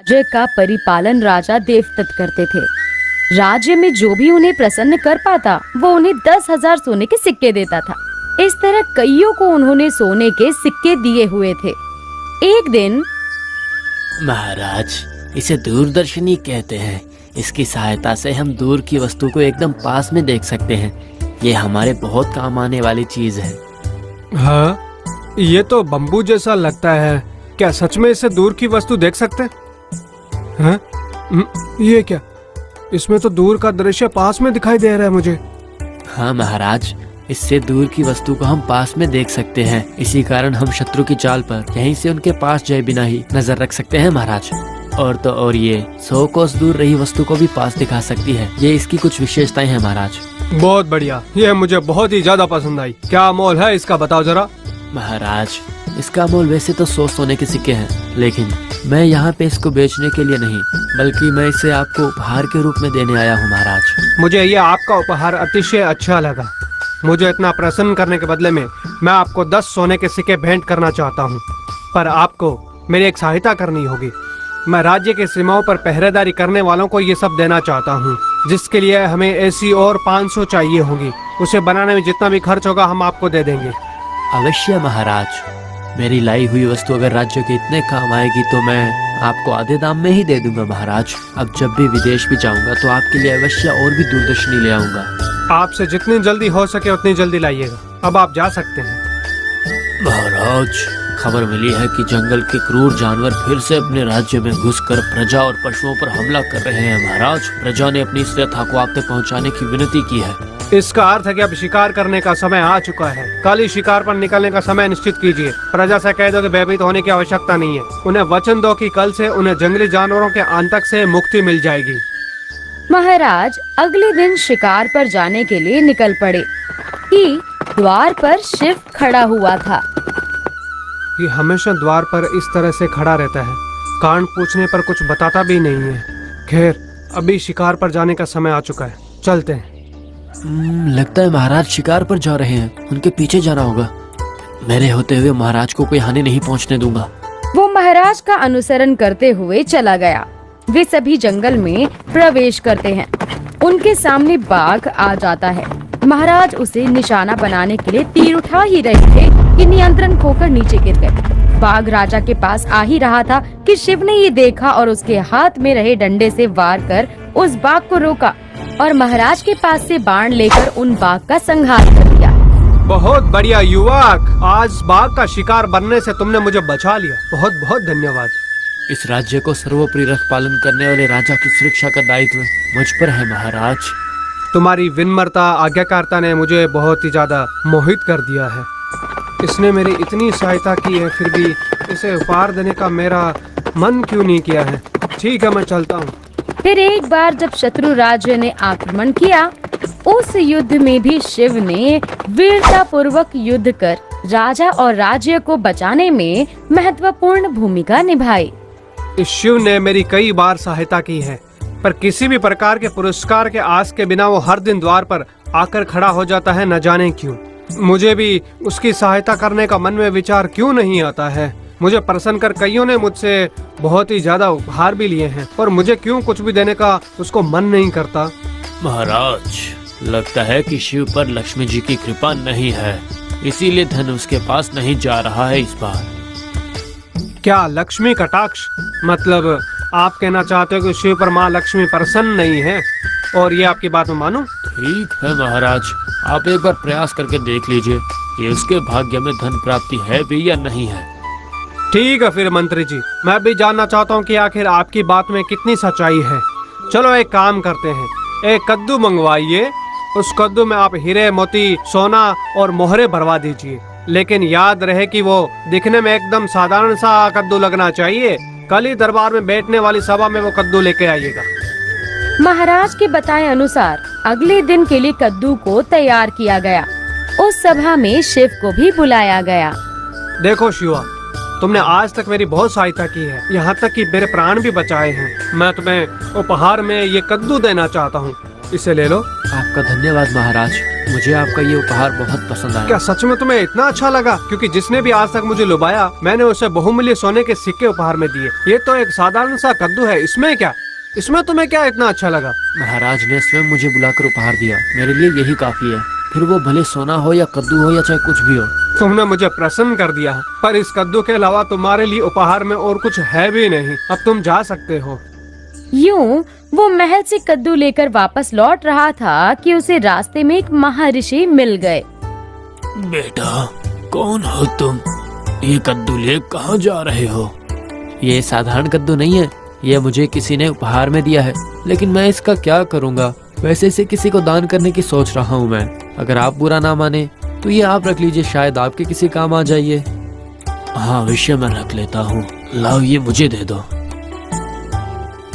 राज्य का परिपालन राजा देवदत्त करते थे। राज्य में जो भी उन्हें प्रसन्न कर पाता वो उन्हें 10,000 सोने के सिक्के देता था। इस तरह कईयों को उन्होंने सोने के सिक्के दिए हुए थे। एक दिन महाराज, इसे दूरदर्शनी कहते हैं। इसकी सहायता से हम दूर की वस्तु को एकदम पास में देख सकते हैं। ये हमारे बहुत काम आने वाली चीज है। हाँ, ये तो बम्बू जैसा लगता है। क्या सच में इससे दूर की वस्तु देख सकते हैं? ये क्या? इसमें तो दूर का दृश्य पास में दिखाई दे रहा है मुझे। हाँ महाराज, इससे दूर की वस्तु को हम पास में देख सकते हैं। इसी कारण हम शत्रु की चाल पर यहीं से उनके पास जाए बिना ही नजर रख सकते हैं महाराज। और तो और ये 100 कोस दूर रही वस्तु को भी पास दिखा सकती है। ये इसकी कुछ विशेषताएं हैं महाराज। बहुत बढ़िया, ये मुझे बहुत ही ज्यादा पसंद आई। क्या मोल है इसका, बताओ जरा। महाराज, इसका मोल वैसे तो 100 सोने के सिक्के हैं, लेकिन मैं यहाँ पे इसको बेचने के लिए नहीं, बल्कि मैं इसे आपको उपहार के रूप में देने आया हूँ महाराज। मुझे ये आपका उपहार अतिशय अच्छा लगा। मुझे इतना प्रसन्न करने के बदले में मैं आपको 10 सोने के सिक्के भेंट करना चाहता हूँ। पर आपको मेरी एक सहायता करनी होगी। मैं राज्य के सीमाओं पर पहरेदारी करने वालों को ये सब देना चाहता हूँ, जिसके लिए हमें ऐसी और 500 चाहिए होंगी। उसे बनाने में जितना भी खर्च होगा हम आपको दे देंगे। अवश्य महाराज, मेरी लाई हुई वस्तु अगर राज्य के इतने काम आएगी तो मैं आपको आधे दाम में ही दे दूंगा महाराज। अब जब भी विदेश भी जाऊंगा तो आपके लिए अवश्य और भी दूरदर्शनी ले आऊंगा। आपसे जितनी जल्दी हो सके उतनी जल्दी लाइएगा। अब आप जा सकते हैं। महाराज, खबर मिली है कि जंगल के क्रूर जानवर फिर से अपने राज्य में घुसकर प्रजा और पशुओं पर हमला कर रहे हैं महाराज। प्रजा ने अपनी इस व्यथा को आप तक पहुंचाने की विनती की है। इसका अर्थ है कि अब शिकार करने का समय आ चुका है। कल ही शिकार पर निकलने का समय निश्चित कीजिए। प्रजा से कह दो कि भयभीत होने की आवश्यकता नहीं है। उन्हें वचन दो कि कल से उन्हें जंगली जानवरों के आतंक से मुक्ति मिल जाएगी। महाराज अगले दिन शिकार पर जाने के लिए निकल पड़े कि द्वार पर शिव खड़ा हुआ था। ये हमेशा द्वार पर इस तरह से खड़ा रहता है। कान पूछने पर कुछ बताता भी नहीं है। खैर, अभी शिकार पर जाने का समय आ चुका है। चलते हैं। लगता है महाराज शिकार पर जा रहे हैं। उनके पीछे जाना होगा। मेरे होते हुए महाराज को कोई हानि नहीं पहुंचने दूंगा। वो महाराज का अनुसरण करते हुए चला गया। वे सभी जंगल में प्रवेश करते हैं। उनके सामने बाघ आ जाता है। महाराज उसे निशाना बनाने के लिए तीर उठा ही रहे थे कि नियंत्रण खोकर नीचे गिर गए। बाघ राजा के पास आ ही रहा था कि शिव ने ये देखा और उसके हाथ में रहे डंडे से वार कर उस बाघ को रोका और महाराज के पास से बाण लेकर उन बाघ का संहार कर दिया। बहुत बढ़िया युवक, आज बाघ का शिकार बनने से तुमने मुझे बचा लिया। बहुत बहुत धन्यवाद। इस राज्य को सर्वोपरि रख पालन करने वाले राजा की सुरक्षा का दायित्व मुझ पर है महाराज। तुम्हारी विनम्रता, आज्ञाकारिता ने मुझे बहुत ही ज्यादा मोहित कर दिया है। इसने मेरी इतनी सहायता की है, फिर भी इसे उपहार देने का मेरा मन क्यों नहीं किया है। ठीक है, मैं चलता हूँ। फिर एक बार जब शत्रु राज्य ने आक्रमण किया, उस युद्ध में भी शिव ने वीरता पूर्वक युद्ध कर राजा और राज्य को बचाने में महत्वपूर्ण भूमिका निभाई। इस शिव ने मेरी कई बार सहायता की है, पर किसी भी प्रकार के पुरस्कार के आस के बिना वो हर दिन द्वार पर आकर खड़ा हो जाता है, न जाने क्यों। मुझे भी उसकी सहायता करने का मन में विचार क्यों नहीं आता है। मुझे प्रसन्न कर कईयों ने मुझसे बहुत ही ज्यादा उपहार भी लिए हैं, और मुझे क्यों कुछ भी देने का उसको मन नहीं करता। महाराज, लगता है कि शिव पर लक्ष्मी जी की कृपा नहीं है, इसीलिए धन उसके पास नहीं जा रहा है इस बार। क्या लक्ष्मी कटाक्ष? मतलब आप कहना चाहते हो कि शिव पर माँ लक्ष्मी प्रसन्न नहीं है, और ये आपकी बात में मानूं? ठीक है महाराज, आप एक बार प्रयास करके देख लीजिए कि उसके भाग्य में धन प्राप्ति है भी या नहीं है। ठीक है फिर मंत्री जी, मैं भी जानना चाहता हूँ कि आखिर आपकी बात में कितनी सच्चाई है। चलो एक काम करते हैं, एक कद्दू मंगवाइए। उस कद्दू में आप हीरे, मोती, सोना और मोहरे भरवा दीजिए, लेकिन याद रहे कि वो दिखने में एकदम साधारण सा कद्दू लगना चाहिए। कल ही दरबार में बैठने वाली सभा में वो कद्दू लेके आइएगा। महाराज के बताए अनुसार अगले दिन के लिए कद्दू को तैयार किया गया। उस सभा में शिव को भी बुलाया गया। देखो शिवा, तुमने आज तक मेरी बहुत सहायता की है, यहाँ तक कि मेरे प्राण भी बचाए हैं। मैं तुम्हें उपहार में ये कद्दू देना चाहता हूँ, इसे ले लो। आपका धन्यवाद महाराज, मुझे आपका ये उपहार बहुत पसंद आया। क्या सच में तुम्हें इतना अच्छा लगा? क्योंकि जिसने भी आज तक मुझे लुभाया मैंने उसे बहुमूल्य सोने के सिक्के उपहार में दिए। ये तो एक साधारण सा कद्दू है, इसमें क्या? इसमें तुम्हें क्या इतना अच्छा लगा? महाराज ने स्वयं मुझे बुलाकर उपहार दिया, मेरे लिए यही काफी है। फिर वो भले सोना हो या कद्दू हो या चाहे कुछ भी हो। तुमने मुझे प्रसन्न कर दिया, पर इस कद्दू के अलावा तुम्हारे लिए उपहार में और कुछ है भी नहीं। अब तुम जा सकते हो। यूं वो महल से कद्दू लेकर वापस लौट रहा था कि उसे रास्ते में एक महर्षि मिल गए। बेटा, कौन हो तुम? ये कद्दू ले कहाँ जा रहे हो? ये साधारण कद्दू नहीं है, ये मुझे किसी ने उपहार में दिया है, लेकिन मैं इसका क्या करूँगा? वैसे इसे किसी को दान करने की सोच रहा हूँ मैं। अगर आप बुरा ना माने तो ये आप रख लीजिए, शायद आपके किसी काम आ जाइए। हाँ, अवश्य मैं रख लेता हूँ। लाओ, ये मुझे दे दो।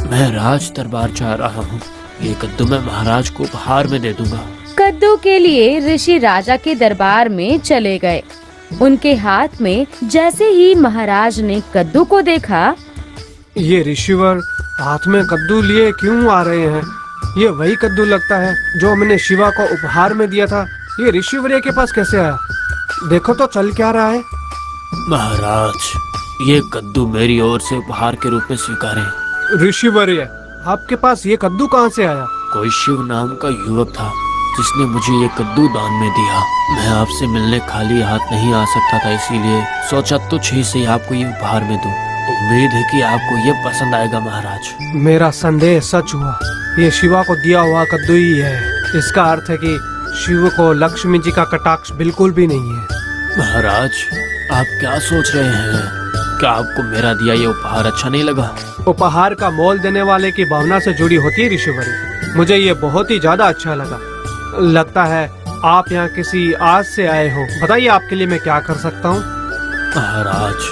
मैं राज दरबार जा रहा हूँ, ये कद्दू मैं महाराज को उपहार में दे दूंगा। कद्दू के लिए ऋषि राजा के दरबार में चले गए। उनके हाथ में जैसे ही महाराज ने कद्दू को देखा, ये ऋषिवर हाथ में कद्दू लिए क्यों आ रहे हैं? ये वही कद्दू लगता है जो मैंने शिवा को उपहार में दिया था। ये ऋषिवर के पास कैसे आया? देखो तो चल क्या रहा है। महाराज, ये कद्दू मेरी ओर से उपहार के रूप में स्वीकारें। ऋषिवर्य, आपके पास ये कद्दू कहाँ से आया? कोई शिव नाम का युवक था जिसने मुझे ये कद्दू दान में दिया। मैं आपसे मिलने खाली हाथ नहीं आ सकता था, इसीलिए सोचा तुच्छ ही से आपको ये उपहार में दूं। उम्मीद है कि आपको ये पसंद आएगा महाराज। मेरा संदेह सच हुआ, ये शिवा को दिया हुआ कद्दू ही है। इसका अर्थ है कि शिव को लक्ष्मी जी का कटाक्ष बिल्कुल भी नहीं है। महाराज, आप क्या सोच रहे हैं? क्या आपको मेरा दिया ये उपहार अच्छा नहीं लगा? उपहार का मोल देने वाले की भावना से जुड़ी होती है ऋषिवर्य। मुझे ये बहुत ही ज्यादा अच्छा लगा। लगता है आप यहाँ किसी आज से आए हो। बताइए आपके लिए मैं क्या कर सकता हूँ? महाराज,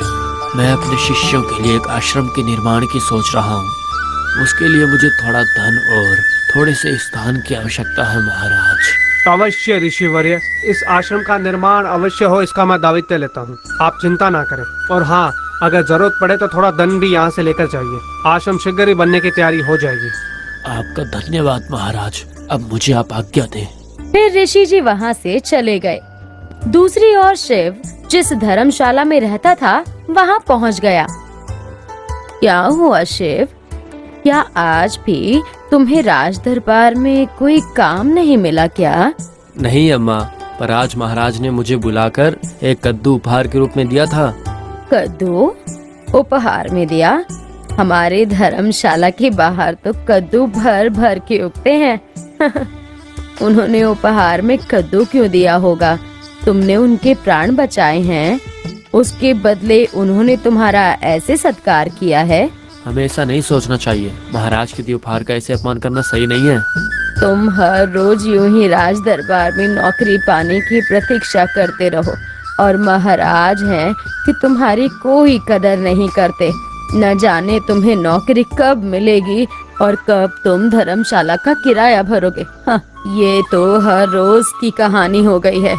मैं अपने शिष्यों के लिए एक आश्रम के निर्माण की सोच रहा हूँ। उसके लिए मुझे थोड़ा धन और थोड़े से स्थान की आवश्यकता है महाराज। अवश्य ऋषिवर्य, इस आश्रम का निर्माण अवश्य हो, इसका मैं दायित्व लेता हूँ। आप चिंता ना करें। और हाँ, अगर जरूरत पड़े तो थोड़ा धन भी यहाँ से लेकर जाइए। आश्रम शीघ्र ही बनने की तैयारी हो जाएगी। आपका धन्यवाद महाराज। अब मुझे आप आज्ञा दें। फिर ऋषि जी वहाँ से चले गए। दूसरी ओर शिव जिस धर्मशाला में रहता था वहाँ पहुँच गया। क्या हुआ शिव? क्या आज भी तुम्हें राज दरबार में कोई काम नहीं मिला क्या? नहीं अम्मा, पर आज महाराज ने मुझे बुलाकर एक कद्दू उपहार के रूप में दिया था। कद्दू उपहार में दिया? हमारे धर्मशाला के बाहर तो कद्दू भर भर के उगते हैं। उन्होंने उपहार में कद्दू क्यों दिया होगा? तुमने उनके प्राण बचाए हैं, उसके बदले उन्होंने तुम्हारा ऐसे सत्कार किया है। हमें ऐसा नहीं सोचना चाहिए। महाराज के दिए उपहार का ऐसे अपमान करना सही नहीं है। तुम हर रोज यूं ही राज दरबार में नौकरी पाने की प्रतीक्षा करते रहो और महाराज हैं कि तुम्हारी कोई कदर नहीं करते। न जाने तुम्हें नौकरी कब मिलेगी और कब तुम धर्मशाला का किराया भरोगे। हाँ, ये तो हर रोज की कहानी हो गई है।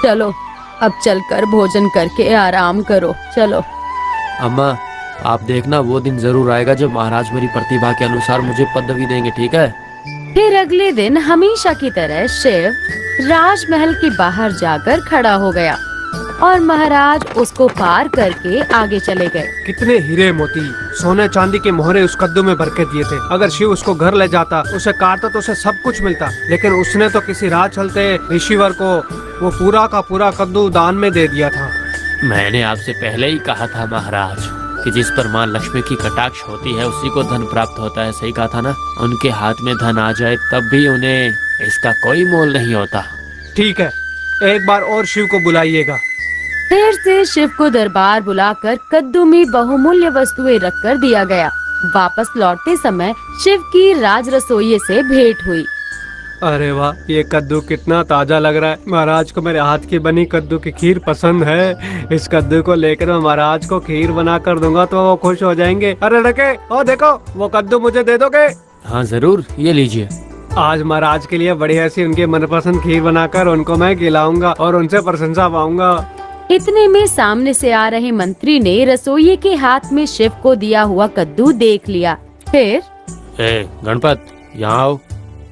चलो अब चलकर भोजन करके आराम करो। चलो। अम्मा, आप देखना वो दिन जरूर आएगा जब महाराज मेरी प्रतिभा के अनुसार मुझे पदवी देंगे, ठीक है? फिर अगले दिन हमेशा की तरह शिव राजमहल के बाहर जाकर खड़ा हो गया और महाराज उसको पार करके आगे चले गए। कितने हीरे मोती सोने चांदी के मोहरे उस कद्दू में भर के दिए थे। अगर शिव उसको घर ले जाता, उसे काटता तो उसे सब कुछ मिलता, लेकिन उसने तो किसी राह चलते ऋषिवर को वो पूरा का पूरा कद्दू दान में दे दिया था। मैंने आपसे पहले ही कहा था महाराज कि जिस पर मां लक्ष्मी की कटाक्ष होती है उसी को धन प्राप्त होता है। सही कहा था ना? उनके हाथ में धन आ जाए तब भी उन्हें इसका कोई मोल नहीं होता। ठीक है, एक बार और शिव को बुलाइएगा। फिर से शिव को दरबार बुलाकर कद्दू में बहुमूल्य वस्तुएं रखकर दिया गया। वापस लौटते समय शिव की राज रसोइये से भेंट हुई। अरे वाह, ये कद्दू कितना ताजा लग रहा है। महाराज को मेरे हाथ की बनी कद्दू की खीर पसंद है। इस कद्दू को लेकर मैं महाराज को खीर बना कर दूंगा तो वो खुश हो जाएंगे। अरे रखे, ओ देखो वो कद्दू मुझे दे दोगे? हाँ जरूर, ये लीजिए। आज महाराज के लिए बढ़िया सी उनके मनपसंद खीर बनाकर उनको मैं खिलाऊंगा और उनसे प्रशंसा पाऊंगा। इतने में सामने से आ रहे मंत्री ने रसोइये के हाथ में शिव को दिया हुआ कद्दू देख लिया। फिर गणपत, यहाँ आओ।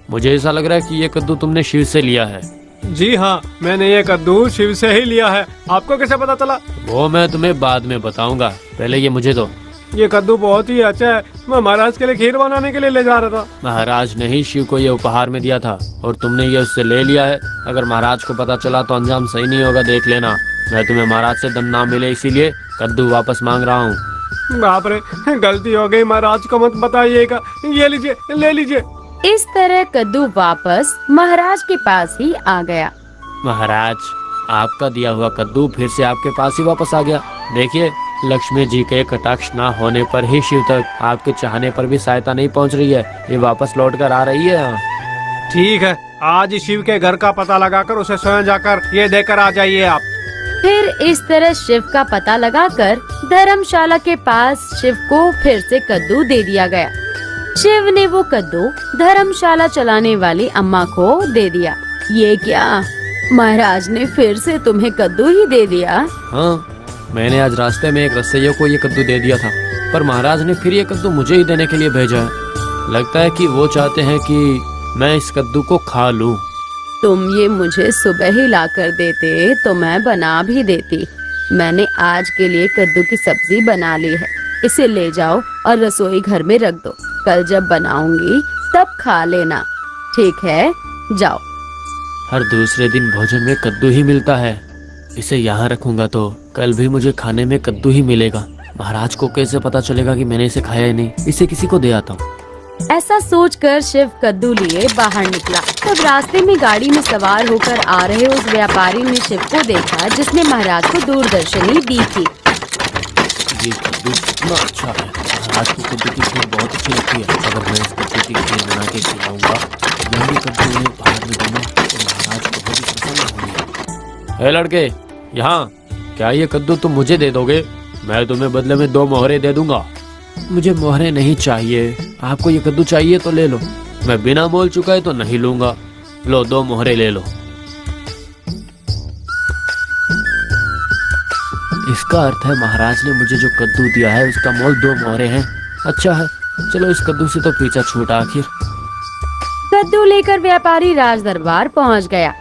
मुझे ऐसा लग रहा है कि ये कद्दू तुमने शिव से लिया है। जी हाँ, मैंने ये कद्दू शिव से ही लिया है। आपको कैसे पता चला? वो मैं तुम्हें बाद में बताऊंगा, पहले ये मुझे दो। ये कद्दू बहुत ही अच्छा है। मैं महाराज के लिए खीर बनाने के लिए ले जा रहा था। महाराज ने ही शिव को ये उपहार में दिया था और तुमने ये उससे ले लिया है। अगर महाराज को पता चला तो अंजाम सही नहीं होगा, देख लेना। मैं तुम्हें महाराज से दंड ना मिले इसीलिए कद्दू वापस मांग रहा हूँ। बाप रे, गलती हो गई, महाराज को मत बताइएगा। ये लीजिए, ले लीजिए। इस तरह कद्दू वापस महाराज के पास ही आ गया। महाराज, आपका दिया हुआ कद्दू फिर से आपके पास ही वापस आ गया। देखिए, लक्ष्मी जी के कटाक्ष ना होने पर ही शिव तक आपके चाहने पर भी सहायता नहीं पहुंच रही है। ये वापस लौट कर आ रही है। ठीक है, आज ही शिव के घर का पता लगाकर उसे स्वयं जाकर ये देकर आ जाइए आप। फिर इस तरह शिव का पता लगाकर धर्मशाला के पास शिव को फिर से कद्दू दे दिया गया। शिव ने वो कद्दू धर्मशाला चलाने वाली अम्मा को दे दिया। ये क्या, महाराज ने फिर से तुम्हें कद्दू ही दे दिया? हाँ, मैंने आज रास्ते में एक रसोइये को ये कद्दू दे दिया था, पर महाराज ने फिर ये कद्दू मुझे ही देने के लिए भेजा है। लगता है कि वो चाहते हैं कि मैं इस कद्दू को खा लूं। तुम ये मुझे सुबह ही ला कर देते तो मैं बना भी देती। मैंने आज के लिए कद्दू की सब्जी बना ली है, इसे ले जाओ और रसोई घर में रख दो। कल जब बनाऊंगी तब खा लेना, ठीक है? जाओ। हर दूसरे दिन भोजन में कद्दू ही मिलता है, इसे यहाँ रखूंगा तो कल भी मुझे खाने में कद्दू ही मिलेगा। महाराज को कैसे पता चलेगा कि मैंने इसे खाया ही नहीं? इसे किसी को दे आता हूँ। ऐसा सोचकर शिव कद्दू लिए बाहर निकला। तब रास्ते में गाड़ी में सवार होकर आ रहे उस व्यापारी ने शिव को देखा जिसने महाराज को दूरदर्शनी दी थी। ये कद्दू कितना अच्छा है। महाराज को कद्दू की खीर बहुत अच्छी लगती है। अगर मैं इस कद्दू की खीर बना के खिलाऊंगा, यही कद्दू उन्हें बाहर में दूंगा तो महाराज बहुत ही प्रसन्न होंगे। हे लड़के, यहाँ क्या ये कद्दू तुम मुझे दे दोगे? मैं तुम्हें बदले में 2 मोहरे दे दूंगा। मुझे मोहरे नहीं चाहिए, आपको ये कद्दू चाहिए तो ले लो। मैं बिना मोल चुकाए तो नहीं लूंगा। लो, 2 मोहरे ले लो। इसका अर्थ है महाराज ने मुझे जो कद्दू दिया है उसका मोल 2 मोहरे हैं। अच्छा है, चलो इस कद्दू से तो पीछा छूटा आखिर। कद्दू लेकर व्यापारी राज दरबार पहुंच गया।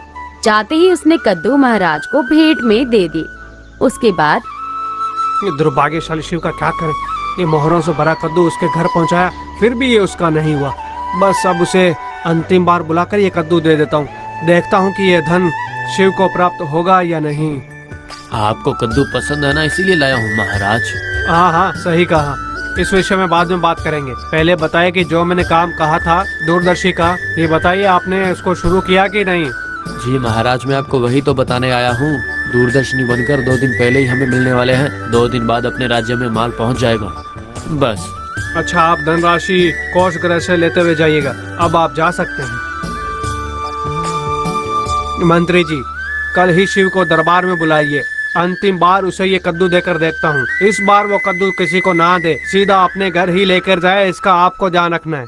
जाते ही उसने कद्दू महाराज को भेंट में दे दी। उसके बाद ये दुर्भाग्यशाली शिव का क्या करें? ये मोहरों से भरा कद्दू उसके घर पहुंचाया, फिर भी ये उसका नहीं हुआ। बस अब उसे अंतिम बार बुलाकर ये कद्दू दे देता हूँ। देखता हूँ कि ये धन शिव को प्राप्त होगा या नहीं। आपको कद्दू पसंद है ना, इसीलिए लाया हूँ महाराज। हाँ हाँ, सही कहा। इस विषय में बाद में बात करेंगे। पहले बताइए कि जो मैंने काम कहा था दूरदर्शी का, ये बताइए आपने इसको शुरू किया कि नहीं? जी महाराज, मैं आपको वही तो बताने आया हूँ। दूरदर्शनी बनकर 2 दिन पहले ही हमें मिलने वाले हैं। 2 दिन बाद अपने राज्य में माल पहुँच जाएगा। बस। अच्छा, आप धनराशि कोष गृह से लेते हुए जाइएगा। अब आप जा सकते हैं। मंत्री जी, कल ही शिव को दरबार में बुलाइए। अंतिम बार उसे ये कद्दू देकर देखता हूँ। इस बार वो कद्दू किसी को ना दे, सीधा अपने घर ही लेकर जाए, इसका आपको ध्यान रखना है।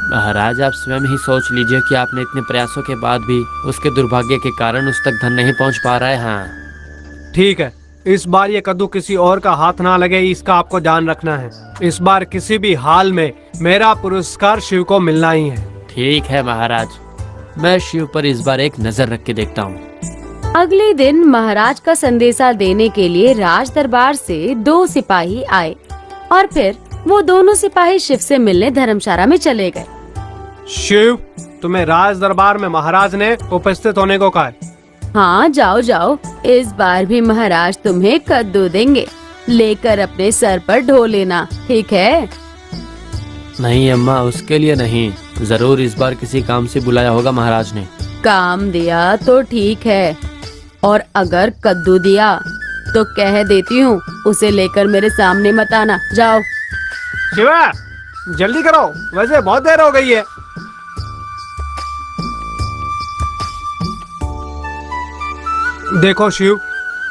महाराज, आप स्वयं ही सोच लीजिए कि आपने इतने प्रयासों के बाद भी उसके दुर्भाग्य के कारण उस तक धन नहीं पहुंच पा रहा है। हाँ ठीक है, इस बार ये कद्दू किसी और का हाथ ना लगे, इसका आपको ध्यान रखना है। इस बार किसी भी हाल में मेरा पुरस्कार शिव को मिलना ही है। ठीक है महाराज, मैं शिव पर इस बार एक नजर रख के देखता हूँ। अगले दिन महाराज का संदेशा देने के लिए राज दरबार से 2 सिपाही आए और फिर वो दोनों सिपाही शिव से मिलने धर्मशाला में चले गए। शिव, तुम्हें राज दरबार में महाराज ने उपस्थित होने को कहा है। हाँ, जाओ जाओ, इस बार भी महाराज तुम्हें कद्दू देंगे, लेकर अपने सर पर ढो लेना, ठीक है? नहीं अम्मा, उसके लिए नहीं, जरूर इस बार किसी काम से बुलाया होगा महाराज ने। काम दिया तो ठीक है, और अगर कद्दू दिया तो कह देती हूँ उसे लेकर मेरे सामने मत आना। जाओ। शिवा, जल्दी करो, वैसे बहुत देर हो गई है। देखो शिव,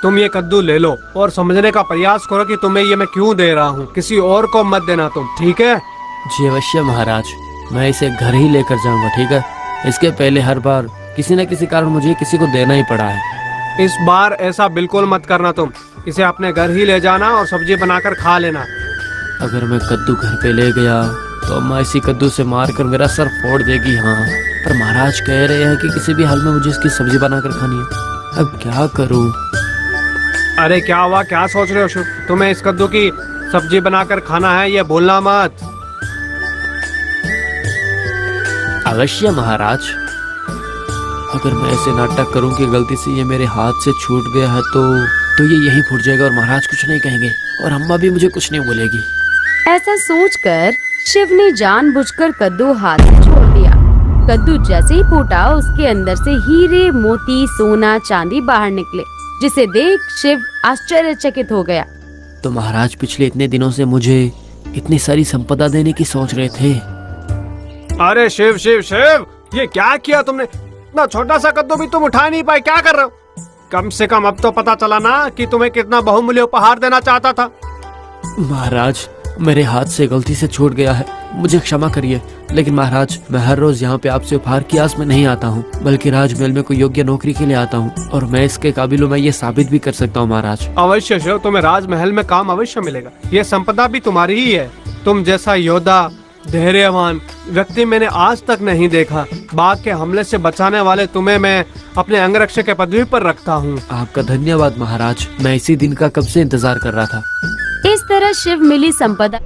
तुम ये कद्दू ले लो और समझने का प्रयास करो कि तुम्हें ये मैं क्यों दे रहा हूँ। किसी और को मत देना तुम, ठीक है? जी अवश्य महाराज, मैं इसे घर ही लेकर जाऊंगा, ठीक है? इसके पहले हर बार किसी न किसी कारण मुझे किसी को देना ही पड़ा है। इस बार ऐसा बिल्कुल मत करना तुम। इसे अपने घर ही ले जाना और सब्जी बनाकर खा लेना। अगर मैं कद्दू घर पे ले गया तो अम्मा इसी कद्दू से मारकर मेरा सर फोड़ देगी। हाँ, पर महाराज कह रहे हैं कि किसी भी हाल में मुझे इसकी सब्जी बनाकर खानी है। अब क्या करूं? अरे क्या हुआ, क्या सोच रहे हो शिव? तुम्हें इस कद्दू की सब्जी बनाकर खाना है, ये भूलना मत। अवश्य महाराज। अगर मैं ऐसे नाटक करूं कि गलती से ये मेरे हाथ से छूट गया है तो ये यहीं फूट जाएगा और महाराज कुछ नहीं कहेंगे और अम्मा भी मुझे कुछ नहीं बोलेगी। ऐसा सोचकर शिव ने जानबूझकर कद्दू हाथ से छोड़ दिया। कद्दू जैसे ही फूटा उसके अंदर से हीरे, मोती, सोना, चांदी बाहर निकले, जिसे देख शिव आश्चर्यचकित हो गया। तो महाराज पिछले इतने दिनों से मुझे इतनी सारी संपदा देने की सोच रहे थे। अरे शिव शिव शिव, ये क्या किया तुमने? इतना छोटा सा कद्दू भी तुम उठा नहीं पाए, क्या कर रहे हो? कम से कम अब तो पता चला ना कि तुम्हें कितना बहुमूल्य उपहार देना चाहता था। महाराज मेरे हाथ से गलती से छूट गया है, मुझे क्षमा करिए। लेकिन महाराज मैं हर रोज यहाँ पे आपसे उपहार की आस में नहीं आता हूँ, बल्कि राजमहल में कोई योग्य नौकरी के लिए आता हूँ और मैं इसके काबिल हूँ, मैं ये साबित भी कर सकता हूँ महाराज। अवश्य शिव, तुम्हें राजमहल में काम अवश्य मिलेगा। ये संपदा भी तुम्हारी ही है। तुम जैसा योद्धा, धैर्यवान व्यक्ति मैंने आज तक नहीं देखा। बाघ के हमले से बचाने वाले तुम्हें मैं अपने अंगरक्षक के पदवी पर रखता हूँ। आपका धन्यवाद महाराज, मैं इसी दिन का कब से इंतजार कर रहा था। इस तरह शिव मिली संपदा